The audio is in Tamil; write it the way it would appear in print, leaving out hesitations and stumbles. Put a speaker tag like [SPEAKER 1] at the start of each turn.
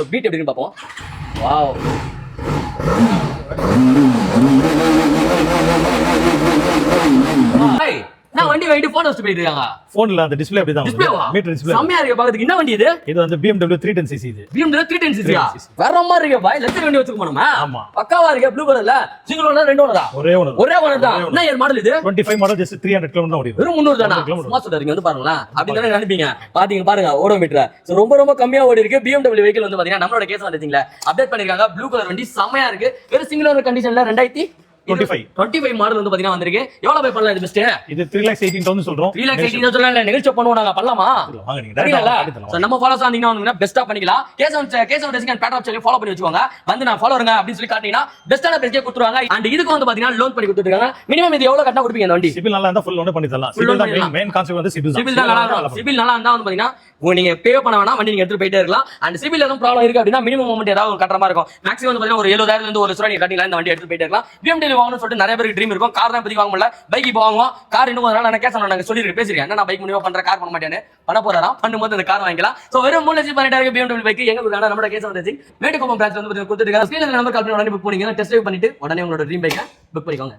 [SPEAKER 1] ஸோ பீட் எப்படின்னு பார்ப்போம். வாவ், நான் வண்டி வாங்கிட்டு போட்டோ வச்சு போயிட்டு இருக்காங்க.
[SPEAKER 2] போன்ல அந்த டிஸ்ப்ளே அப்படிதான் மீட்டர் டிஸ்ப்ளே
[SPEAKER 1] செம்மையா இருக்கு பாக்கிறதுக்கு. என்ன வண்டி இது?
[SPEAKER 2] இது வந்து BMW 310cc. இது
[SPEAKER 1] BMW 310cc வேற மாதிரி இருக்கு பாய். லட்சம் வண்டி வச்சுக்க போறோமா?
[SPEAKER 2] ஆமா,
[SPEAKER 1] பக்காவா இருக்கு. ப்ளூ கலர்ல சிங்கிள் ஓனர், ரெண்டு ஓனரா?
[SPEAKER 2] ஒரே ஓனர்
[SPEAKER 1] தான். என்ன இயர் மாடல் இது?
[SPEAKER 2] 25 மாடல், ஜஸ்ட் 300 km தான் ஓடிது.
[SPEAKER 1] வெறும் 300 தானா? சும்மா சொல்றீங்க. வந்து பாருங்களா, அப்படி தானே நினைப்பீங்க. பாருங்க ஓடோமீட்டர். சோ ரொம்ப கம்மியா ஓடி இருக்கு. BMW வெஹிக்கிள் வந்து பாத்தீங்கன்னா நம்மளோட கேஸ் வந்துட்டீங்களா அப்டேட் பண்ணிருக்காங்க. ப்ளூ கலர் வண்டி செம்மையா இருக்கு. வெறும் சிங்கிள் ஓனர் கண்டிஷன்ல 2025 மாடல் வந்து பாத்தீங்கன்னா வந்திருக்கு. எவ்வளவு பே பண்ணலாம் இது பெஸ்ட்? இது
[SPEAKER 2] 3,18,000 சொல்றோம்.
[SPEAKER 1] 3,18,000 சொல்லல, நிகழ்ச்சி பண்ணுவோம் நாங்க. பண்ணலாமா?
[SPEAKER 2] வாங்க நீங்க டைரக்டா
[SPEAKER 1] நம்ம ஃபாலோஸ் ஆனீங்கன்னா வந்து பெஸ்டா பண்ணிக்கலாம். கேசவன் டெசிங் அண்ட் பேட்டர் ஆப்ஷன் ஃபாலோ பண்ணி வச்சுக்கோங்க. வந்து நான் ஃபாலோவருங்க அப்படி சொல்லி காட்டினா பெஸ்டான பெஸ்டே கொடுத்துருவாங்க. அண்ட் இதுக்கு வந்து பாத்தீங்கன்னா லோன் பண்ணி கொடுத்துருக்காங்க. மினிமம் இது எவ்வளவு கட்டா கொடுப்பீங்க? இந்த வண்டி
[SPEAKER 2] சிபில் நல்லா இருந்தா ஃபுல் லோன் பண்ணி தரலாம். சிபில் தான் மெயின் கான்செப்ட் வந்து சிபில்
[SPEAKER 1] தான் நல்லா இருக்கும். சிபில் நல்லா இருந்தா வந்து பாத்தீங்கன்னா நீங்க பே பண்ண வேணா, வண்டி நீங்க எடுத்து போயிட்டே இருக்கலாம். அண்ட் சிபில் எதுவும் ப்ராப்ளம் இருக்கு அப்படின்னா மினிமம் அமௌண்ட் ஏதாவது கட்டுற மாதிரி இருக்கும். மேக்ஸிமம் வந்து பாத்தீங்கன்னா ஒரு 70,000 இருந்து 1,00,000 நீங்க கட்டிக்கலாம். இந்த வண்டி எடுத்து போயிட்டே இருக்கலாம். BMW வாங்கணும்னு சொல்லிட்டு நிறைய பேருக்கு ட்ரீம் இருக்கும். கார் தான் இப்போதைக்கு வாங்க முடியல, பைக் இப்போ வாங்குவோம். கார் இன்னும் அதனால நான் கேஸ் நாங்க சொல்லி பேசிருக்கேன். என்ன நான் பைக் முடிவா பண்ற, கார் பண்ண மாட்டேன்னு பண்ண போறாராம். பண்ணும்போது அந்த கார் வாங்கிக்கலாம். சோ வெறும் 3,18,000 BMW பைக் எங்க கொடுக்குறாங்க? நம்ம கேஸ் டெசிங் மேட்டுக்குப்பம் பிரான்ச் வந்து கொடுத்துருக்காங்க. ஸ்கிரீன்ல நம்பர் கால் பண்ணி உடனே புக் பண்ணிக்கோங்க. டெஸ்ட் ட்ரைவ் பண்ணிட்டு உடனே உங்களோட ட்ரீம் பைக்கை புக் பண்ணிக்கோங்க.